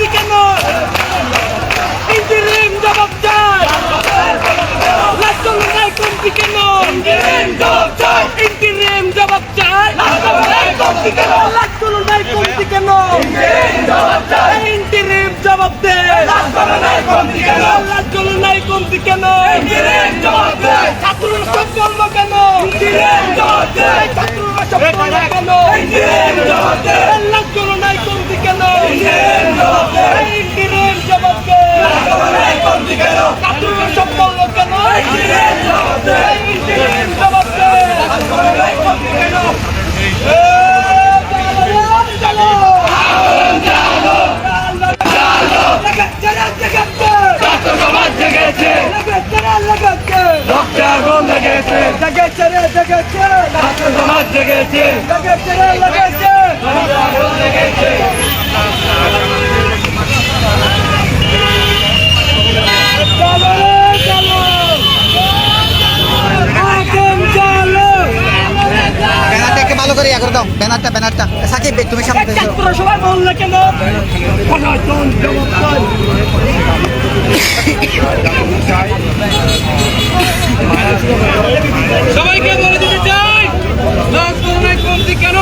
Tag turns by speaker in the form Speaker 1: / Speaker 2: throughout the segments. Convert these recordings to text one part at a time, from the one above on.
Speaker 1: কমতি কেন? ইন্টারিম জবাব চাই। লাঞ্ছনায় কমতি কেন? ইন্টারিম জবাব চাই। ইন্টারিম জবাব চাই। লাঞ্ছনায় কমতি কেন? লাঞ্ছনায় কমতি কেন? ইন্টারিম জবাব চাই। ইন্টারিম জবাব দে। লাঞ্ছনায় কমতি কেন? লাঞ্ছনায় কমতি কেন? ইন্টারিম জবাব চাই। ছাত্ররা সব বলল কেন? ইন্টারিম জবাব চাই। ছাত্ররা সব বলল কেন? ইন্টারিম জবাব চাই। লাঞ্ছনায় কমতি কেন? ইন্টারিম জবাব চাই। ইন্টারিম জবাব দে। লাঞ্ছনায় কমতি কেন? ছাত্ররা সব বলল কেন? ইন্টারিম জবাব চাই। ইন্টারিম জবাব দে। লাঞ্ছনায় কমতি কেন?
Speaker 2: ভালো করে ইয়া করে দাও ব্যানারটা সাকিব তুমি সামনে
Speaker 1: সবাই বললে কেন? সবাইকে বলে দিতে চাই লাঞ্ছনায় কমতি কেন?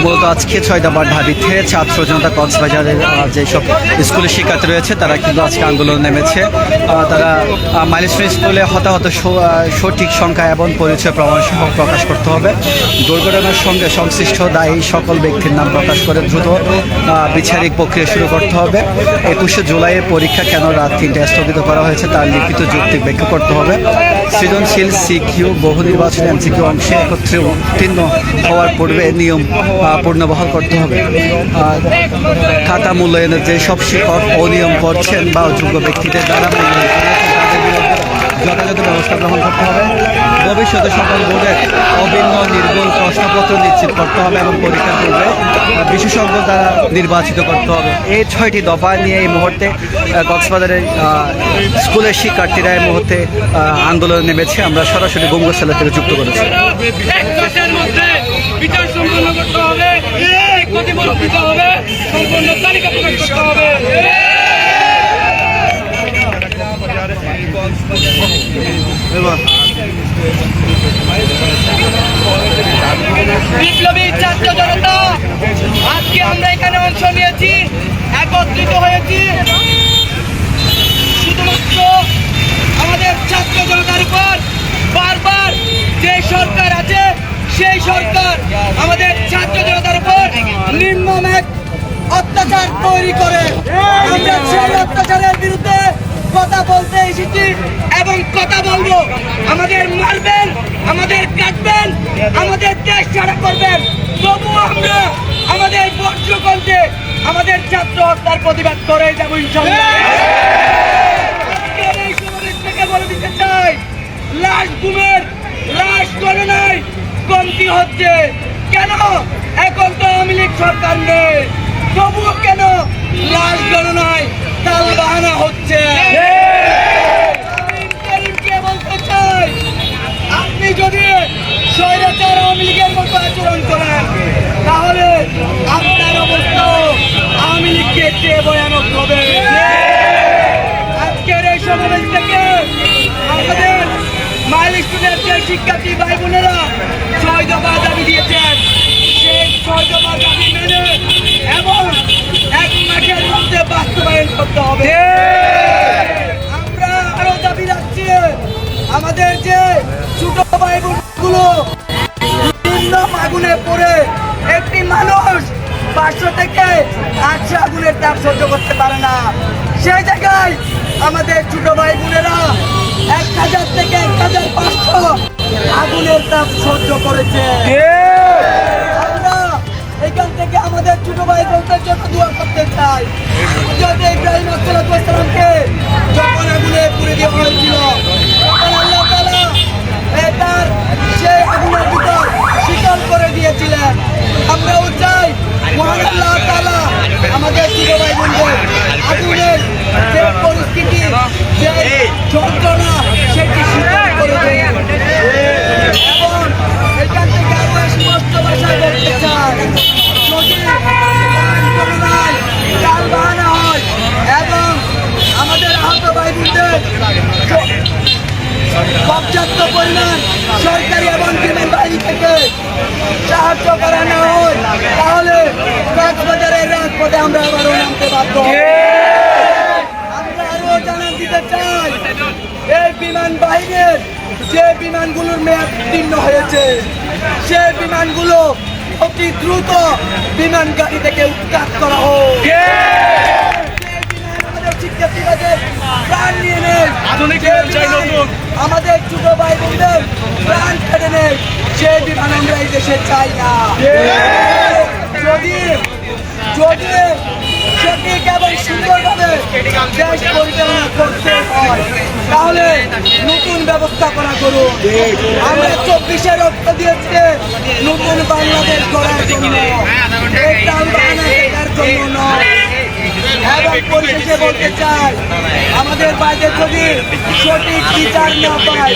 Speaker 2: মূলত আজকে 6 দফার দাবিতে ছাত্র জনতা কক্সবাজারের যেসব স্কুলের শিক্ষার্থী রয়েছে তারা কিন্তু আজকে আন্দোলন নেমেছে। তারা মাইলস্টোন স্কুলে হতাহত সঠিক সংখ্যা এবং পরিচয় প্রমাণ সহ প্রকাশ করতে হবে। দুর্ঘটনার সঙ্গে সংশ্লিষ্ট দায়ী সকল ব্যক্তির নাম প্রকাশ করে দ্রুত বিচারিক প্রক্রিয়া শুরু করতে হবে। 21শে জুলাইয়ের পরীক্ষা কেন রাত 3টায় স্থগিত করা হয়েছে তার লিখিত যৌক্তিক ব্যাখ্যা করতে হবে। সৃজনশীল সিকিউ বহু নির্বাচনী এমসিকিউ অংশে একত্রে উত্তীর্ণ হওয়ার পূর্বে নিয়ম পূর্ণবহাল করতে হবে। খাতা মূল্যায়নের যে সব শিক্ষক অনিয়ম করছেন বা অযোগ্য ব্যক্তিদের দ্বারা মূল্যায়ন তাদের বিরুদ্ধে যথাযথ ব্যবস্থা গ্রহণ করতে হবে। ভবিষ্যতে সকল বোর্ডের অভিন্ন নির্ভুল প্রশ্নপত্র নিশ্চিত করতে হবে এবং পরীক্ষার পূর্বে বিশেষজ্ঞ দ্বারা নির্বাচিত করতে হবে। এই 6টি দফা নিয়ে এই মুহূর্তে কক্সবাজারের স্কুলের শিক্ষার্থীরা এই মুহূর্তে আন্দোলনে নেমেছে। আমরা সরাসরি গঙ্গোসালা থেকে যুক্ত করেছি।
Speaker 1: এক মাসের মধ্যে বিচার সম্পন্ন করতে হবে, ক্ষতিপূরণ দিতে হবে, সম্পূর্ণ তালিকা প্রকাশ করতে হবে। বিপ্লবী ছাত্র জনতা আজকে আমরা এখানে অংশ নিয়েছি, একত্রিত হয়েছি শুধুমাত্র আমাদের ছাত্র জনতার উপর বারবার যে সরকার আছে সেই সরকার আমাদের ছাত্র জনতার উপর নির্মম এক অত্যাচার তৈরি করে। আমরা সেই অত্যাচারের বিরুদ্ধে কথা বলতে এসেছি এবং কথা বলবো। আমাদের মারবেন, আমাদের কাটবেন, আমাদের দেশ ছাড়া করবেন, তবুও আমরা আমাদের বজ্রকণ্ঠে আমাদের ছাত্র হত্যার প্রতিবাদ করে যাবো ইনশাআল্লাহ। আজকের এই সমাবেশ থেকে বলে দিতে চাই, লাশ গণনায় কমতি হচ্ছে কেন? এখন তো আওয়ামী লীগ সরকার নেই, তবুও কেন লাশ গণনায় তাল বাহানা হচ্ছে? বলতে চাই, আপনি যদি স্বৈরাচার আওয়ামী লীগের মতো আচরণ করেন তাহলে আপনার অবস্থাও আওয়ামী লীগকে চেয়ে ভয়ানক হবে। আজকের এই সমাবেশ থেকে আমাদের মাইলস্টোনের যে শিক্ষার্থী ভাই বোনেরা 6 দফা দাবি দিয়েছেন, সেই 6 দফা দাবি মেনে এবং 1 মাসের মধ্যে বাস্তবায়ন করতে হবে। আমরা আরো দাবি রাখছি, আমাদের যে ছোট ভাই বোনগুলো বিভিন্ন আগুনে পড়ে, একটি মানুষ 500 থেকে 800 আগুনের তাপ সহ্য করতে পারে না, সেই জায়গায় আমাদের ছোট ভাই বোনেরা 1000 থেকে 1500 আগুনের তাপ সহ্য করেছে। আমরা এখান থেকে আমাদের ছোট ভাই বোনদের জন্য দোয়া করতে চাই। যদি ইব্রাহিম আলাইহিসসালামকে যখন আগুনে পুড়ে দেওয়া হয়েছিল, তখন আল্লাহ তাআলা তার সেই আগুনের ভিতর শীতল করে দিয়েছিলেন। আমরাও চাই মহান আল্লাহ তাআলা আমাদের ছোট ভাই বোনদের আগুনের যে পরিস্থিতি, যে যন্ত্রণা, সেটি শীতল করে দেন। এবং এখান থেকে আমরা স্পষ্ট ভাষায় বলতে চাই, বাধ্য হবে। আমরা আরো জানান দিতে চাই, এই বিমান বাহিনীর যে বিমানগুলোর মেয়াদ উত্তীর্ণ হয়েছে সেই বিমানগুলো অতি দ্রুত বিমান গাড়ি থেকে উৎখাত করা হোক। শিক্ষার্থীদের প্রাণ নিয়ে নেয়, আমাদের ছোট ভাই বোনদের প্রাণ কেড়ে নেয়, সেই বিমান আমরা এই দেশে চাই না। যদি যদি সঠিক এবং সুন্দরভাবে দেশ পরিচালনা করতে হয় তাহলে নতুন ব্যবস্থাপনা করুন। আমরা 24-এ রক্ত দিয়েছি নতুন বাংলাদেশ গড়ার জন্য, এই টান বাহানা শেখার জন্য নয়। এবং পরিশেষে বলতে চাই, আমাদের বাইরে যদি সঠিক বিচার না পাই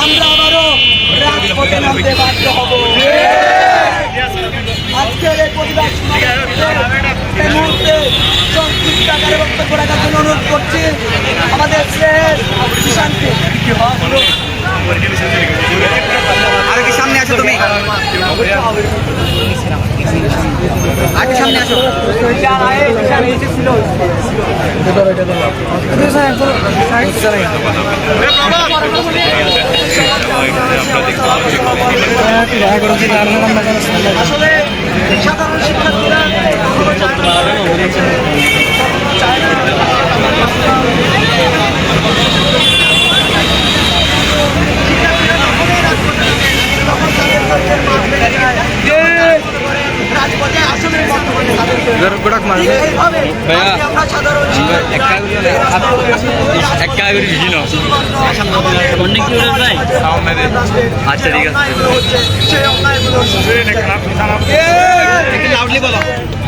Speaker 1: আমরা আবারও রাজপথে নামতে বাধ্য হব। আজকের এই প্রতিবাদ এই মুহূর্তে সংক্ষিপ্ত আকারে বক্তব্য রাখার জন্য অনুরোধ করছি আমাদের শ্রেষ্ঠ সুশান্তকে।
Speaker 2: আর কি সামনে আসো, তুমি আর কি সামনে আসো।
Speaker 1: আসলে সাধারণ শিক্ষার্থীরা চায় না। রাজপথে আসলে
Speaker 2: আচ্ছা ঠিক আছে, লাউডলি বলো।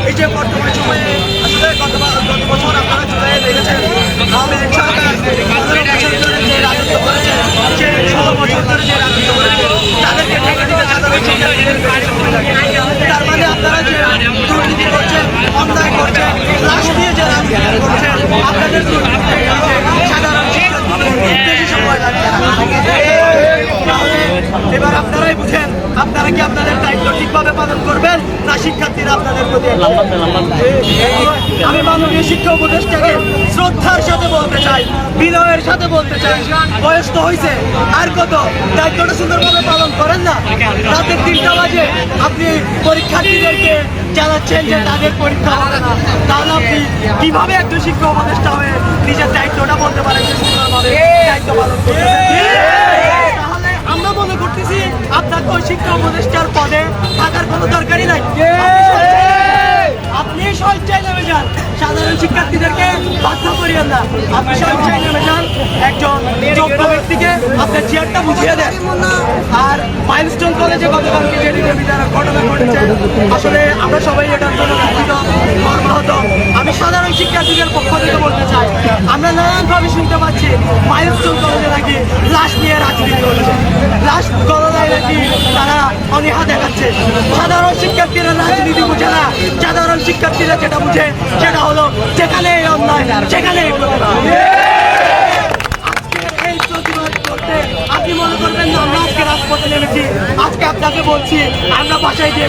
Speaker 1: এই যে বর্তমান সময়ে আসলে গত বছর আপনারা জুলাই দেখেছেন আওয়ামী লীগ সরকার 15 বছর ধরে যে রাজত্ব করেছে, যে 16 বছর ধরে যে রাজত্ব করেছে তাদেরকে ঠেকে দিতে সাধারণ শিক্ষার্থীদের কাজ করে থাকে। তার মানে আপনারা যে দুর্নীতি করছেন, অন্যায় করছেন, লাশ দিয়ে যে রাজনীতি করছেন, আপনাদের দুর্নীতি সাধারণ শিক্ষার্থীদের বেশি সময় লাগবে না। এবার আপনারাই বুঝেন, আপনারা কি আপনাদের দায়িত্ব ঠিকভাবে পালন করবেন না শিক্ষার্থীরা আপনাদের প্রতি। আমি মাননীয় শিক্ষা উপদেষ্টাকে শ্রদ্ধার সাথে বলতে চাই, বিনয়ের সাথে বলতে চাই, বয়স তো হয়েছে, আর কত দায়িত্বটা সুন্দরভাবে পালন করেন না। রাতের 3টা বাজে আপনি পরীক্ষার্থীদেরকে জানাচ্ছেন যে তাদের পরীক্ষা হবে না, তাহলে আপনি কিভাবে একজন শিক্ষা উপদেষ্টা হয়ে নিজের দায়িত্বটা বলতে পারেন যে সুন্দরভাবে দায়িত্ব পালন করতেছেন। তাহলে আমরা মনে করতেছি আপনাকে ওই শিক্ষা উপদেষ্টার পদে থাকার কোনো দরকারই নাই। আপনি স্বেচ্ছায় নেমে যান, সাধারণ শিক্ষার্থীদেরকে বাধ্য করিয়েন না। আপনি স্বেচ্ছায় নেমে যান, একজন যোগ্য ব্যক্তিকে আপনার চেয়ারটা বুঝিয়ে দেন। আর মাইলস্টোন কলেজে গতকালকে যে ঘটনা ঘটেছে, আসলে আমরা সবাই এটার জন্য দুঃখিত, মর্মাহত। আমি সাধারণ শিক্ষার্থীদের পক্ষ থেকে বলতে চাই, আমরা নানানভাবে শুনতে পাচ্ছি মাইলস্টোন কলেজে নাকি লাশ নিয়ে রাজনীতি হচ্ছে, লাশ গণনায় নাকি তারা অনীহা দেখাচ্ছে। সাধারণ শিক্ষার্থীরা রাজনীতি বুঝে না, সাধারণ শিক্ষার্থীরা যেটা বুঝে সেটা হলো যেখানে এই অন্যায় সেখানে এই প্রতিবাদ। এই প্রতিবাদ করতে আপনি মনে করবেন না আমরা আজকে রাজপথে নেমেছি, আজকে আপনাকে বলছি আমরা বাসায় গিয়ে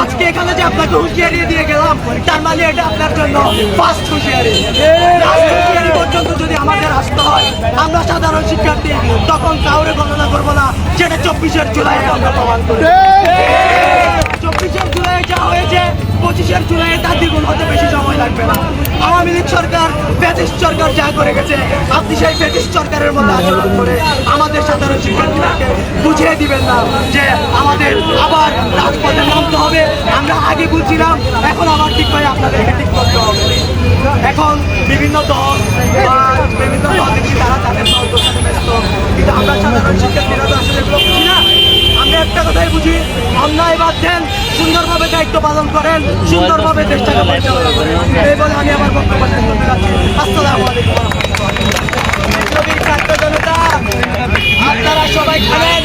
Speaker 1: আজকে এখানে যে আপনাকে হুঁশিয়ারি দিয়ে গেলাম তার মানে এটা আপনার জন্য ফার্স্ট হুঁশিয়ারি। হুঁশিয়ারি পর্যন্ত যদি আমাদের আসতে হয় আমরা সাধারণ শিক্ষার্থী তখন কাউরে গণনা করবো না, সেটা 24 জুলাই আমরা প্রমাণ করি। 24 জুলাই যা হয়েছে 25 জুলাই তার দ্বিগুণ হতে বেশি সময় লাগবে না। আওয়ামী লীগ সরকার, ফ্যাসিস্ট সরকার যা করে গেছে, আপনি সেই ফ্যাসিস্ট সরকারের মধ্যে আচরণ করে আমাদের সাধারণ শিক্ষার্থীদেরকে বুঝিয়ে দিবেন না যে আমাদের আবার রাজপথে নামতে হবে। আমরা আগে বুঝছিলাম, এখন আবার ঠিক করে আপনাদেরকে ঠিক করতে হবে। এখন বিভিন্ন দল বা বিভিন্ন রাজনীতি তারা তাদের দল দোষণে ব্যস্ত, কিন্তু আমরা সাধারণ শিক্ষার্থীরা তো আসলে এগুলো বুঝি না। আমরা একটা কথাই বুঝি, অন্যায় বাদ দেন, সুন্দরভাবে দায়িত্ব পালন করেন, সুন্দরভাবে দেশটাকে পরিচালনা করেন। এই বলে আমি আমার বক্তব্য শেষ করতে চাচ্ছি। আসসালামু আলাইকুম। ছাত্র জনতা, আপনারা সবাই খাবেন।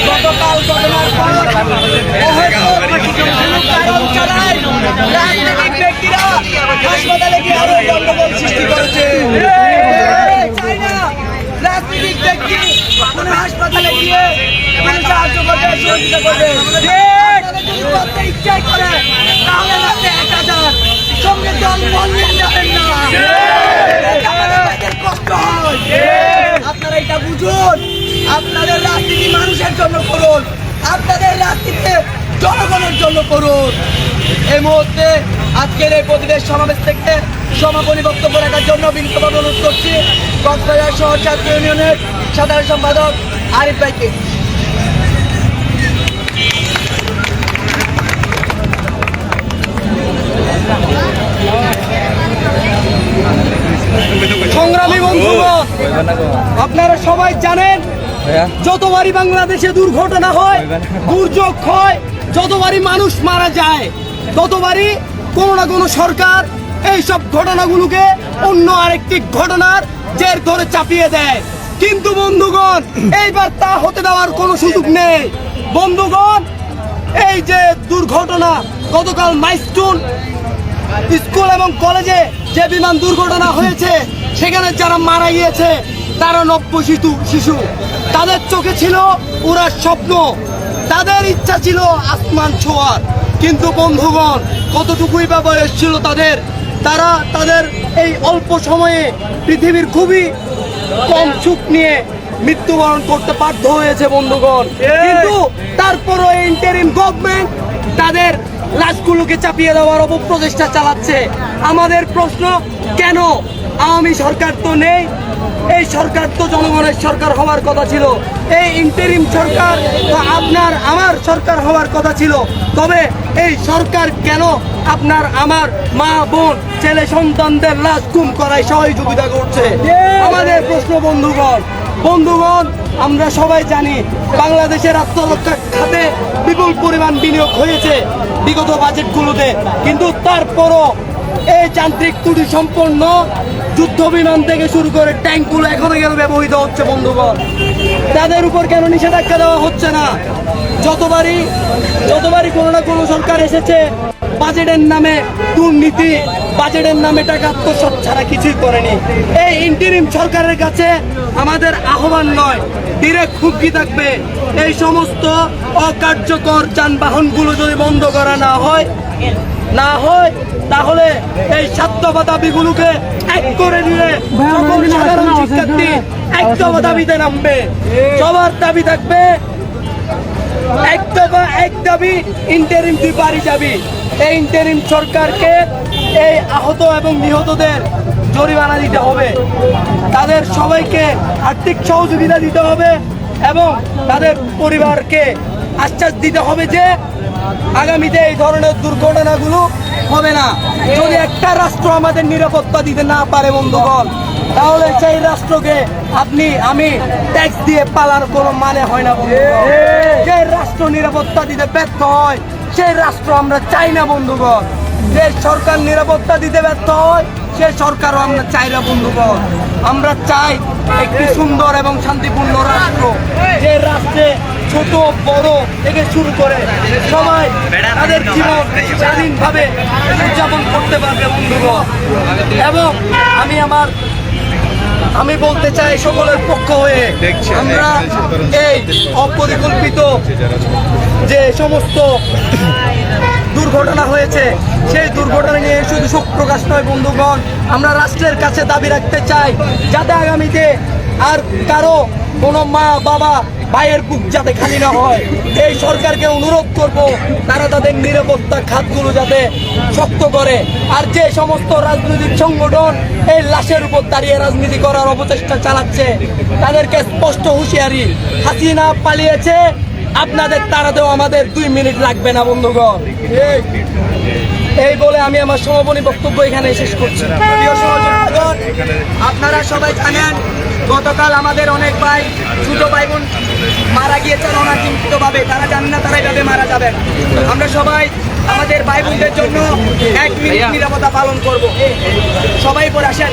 Speaker 1: গতকাল ঘটনার পর কারণ ছাড়াই রাজনৈতিক ব্যক্তিরা হাসপাতালে গিয়ে আরো গন্ডগোল সৃষ্টি করেছে। চাই না রাজনৈতিক ব্যক্তি কোনো হাসপাতালে গিয়ে সাহায্য করবে, সহযোগিতা করবে। যদি করতে ইচ্ছাই করে তাহলে রাতে 1000 আপনাদের রাজনীতি মানুষের জন্য করুন, আপনাদের রাজনীতি জনগণের জন্য করুন। এই মুহূর্তে আজকের এই প্রতিবেশ সমাবেশ থেকে সমাপনী বক্তব্য রাখার জন্য বিনীতভাবে অনুরোধ করছি কক্সবাজার শহর ছাত্র ইউনিয়নের সাধারণ সম্পাদক আরিফ ভাইকে। সংগ্রামী বন্ধুগণ, আপনারা সবাই জানেন যতবারই বাংলাদেশে দুর্ঘটনা হয়, দুর্যোগ হয়, যতবারই মানুষ মারা যায়, ততবারই কোনো না কোনো সরকার এইসব ঘটনাগুলোকে অন্য আরেকটি ঘটনার জের ধরে চাপিয়ে দেয়। কিন্তু বন্ধুগণ, এইবার তা হতে দেওয়ার কোনো সুযোগ নেই। বন্ধুগণ, এই যে দুর্ঘটনা, গতকাল মাইলস্টোন স্কুল এবং কলেজে যে বিমান দুর্ঘটনা হয়েছে, সেখানে যারা মারা গিয়েছে তারা নব্য শিশু। তাদের চোখে ছিল ওরা স্বপ্ন, তাদের ইচ্ছা ছিল আসমান ছোঁয়ার। কিন্তু বন্ধুগণ, কতটুকুই বা বয়স ছিল তাদের, তারা তাদের এই অল্প সময়ে পৃথিবীর খুবই কম সুখ নিয়ে মৃত্যুবরণ করতে বাধ্য হয়েছে বন্ধুগণ। কিন্তু তারপরও ইন্টারিম গভর্নমেন্ট তাদের লাশগুলোকে চাপিয়ে দেওয়ার অপপ্রচেষ্টা চালাচ্ছে। আমাদের প্রশ্ন, কেন? আওয়ামী সরকার তো নেই, এই সরকার তো জনগণের সরকার হওয়ার কথা ছিল। এই ইন্টারিম সরকার তো আপনার আমার সরকার হওয়ার কথা ছিল। তবে এই সরকার কেন আপনার আমার মা বোন ছেলে সন্তানদের লাশ গুম করায় সহযোগিতা করছে? আমাদের প্রশ্ন বন্ধুগণ, আমরা সবাই জানি বাংলাদেশের আত্মরক্ষা খাতে বিপুল পরিমাণ বিনিয়োগ হয়েছে বিগত বাজেটগুলোতে, কিন্তু তারপরও এই যান্ত্রিক ত্রুটি সম্পন্ন যুদ্ধ বিমান থেকে শুরু করে ট্যাঙ্কগুলো এখনো কেন ব্যবহৃত হচ্ছে বন্ধুগণ? তাদের উপর কেন নিষেধাজ্ঞা দেওয়া হচ্ছে না? যতবারই কোনো না কোনো সরকার এসেছে, বাজেটের নামে দুর্নীতি, বাজেটের নামে টাকা আত্মসাৎ ছাড়া কিছুই করেনি। এই ইন্টারিম সরকারের কাছে আমাদের আহ্বান নয়, ডিরেক্ট হুমকি থাকবে, এই সমস্ত অকার্যকর যানবাহনগুলো যদি বন্ধ করা না হয় তাহলে এই স্বার্থবা দাবিগুলোকে এক করে দিলে সকল সাধারণ শিক্ষার্থী এক দফা দাবিতে নামবে। সবার দাবি থাকবে এক দাবি, ইন্টারিম দুই দাবি। এই ইন্টারিম সরকারকে এই আহত এবং নিহতদের জরিমানা দিতে হবে, তাদের সবাইকে আর্থিক সহযোগিতা দিতে হবে এবং তাদের পরিবারকে আশ্বাস দিতে হবে যে আগামীতে এই ধরনের দুর্ঘটনাগুলো হবে না। যদি একটা রাষ্ট্র আমাদের নিরাপত্তা দিতে না পারে বন্ধুগণ, তাহলে সেই রাষ্ট্রকে আমি ট্যাক্স দিয়ে পালার কোনো মানে হয় না বন্ধুগণ। যে রাষ্ট্র নিরাপত্তা দিতে ব্যর্থ হয়, সেই রাষ্ট্র আমরা চাই না বন্ধুগণ। যে সরকার নিরাপত্তা দিতে ব্যর্থ হয়, সে সরকারও আমরা চাই না বন্ধুগণ। আমরা চাই একটি সুন্দর এবং শান্তিপূর্ণ রাষ্ট্র, যে রাষ্ট্রে ছোট বড় থেকে শুরু করে সবাই তাদের জীবন স্বাধীনভাবে উদযাপন করতে পারবে বন্ধুগণ। এবং আমি বলতে চাই সকলের পক্ষ হয়ে, আমরা এই অপরিকল্পিত যে সমস্ত দুর্ঘটনা হয়েছে, সেই দুর্ঘটনা নিয়ে শুধু শোক প্রকাশ নয় বন্ধুগণ, আমরা রাষ্ট্রের কাছে দাবি রাখতে চাই যাতে আগামীতে আর কারো কোনো মা বাবা ভাইয়ের বুক যাতে খালি না হয়। এই সরকারকে অনুরোধ করব, তারা তাদের নিরাপত্তা খাতগুলো যাতে শক্ত করে। আর যে সমস্ত রাজনৈতিক সংগঠন এই লাশের উপর দাঁড়িয়ে রাজনীতি করার অপচেষ্টা চালাচ্ছে, তাদেরকে স্পষ্ট হুঁশিয়ারি, হাসিনা পালিয়েছে, আপনাদের তাড়াতেও আমাদের 2 মিনিট লাগবে না বন্ধুগণ। এই বলে আমি আমার সমাপনী বক্তব্য এখানে শেষ করছি। প্রিয় সহযোগীগণ, আপনারা সবাই জানেন গতকাল আমাদের অনেক ভাই, ছোট ভাই বোন মারা গিয়েছেন অনাকাঙ্ক্ষিতভাবে। তারা জানেন না তারা এইভাবে মারা যাবেন। আমরা সবাই আমাদের ভাই বোনদের জন্য 1 মিনিট নিরাপত্তা পালন করব। সবাই পরে আসেন।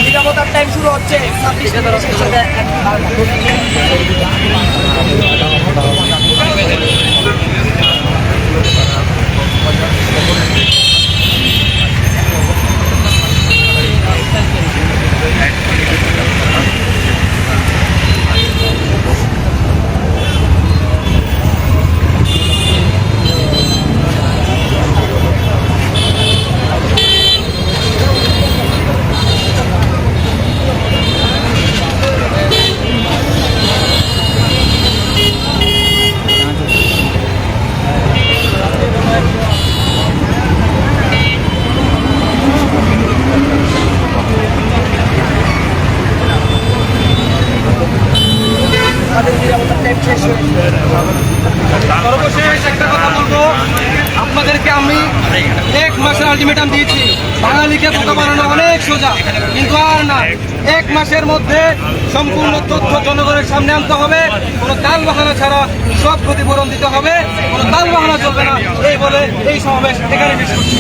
Speaker 1: নিরাপত্তার টাইম শুরু হচ্ছে 26
Speaker 3: সর্বশেষ একটা কথা বলবো, আপনাদেরকে আমি 1 মাসের আলটিমেটাম দিয়েছি। বাঙালিকে বোকা বানানো অনেক সোজা, কিন্তু আর না। 1 মাসের মধ্যে সম্পূর্ণ তথ্য জনগণের সামনে আনতে হবে। কোনো তাল বাহানা ছাড়া সব ক্ষতিপূরণ দিতে হবে, কোনো তাল বাহানা চলবে না। এই বলে এই সমাবেশ এখানে শেষ করছি।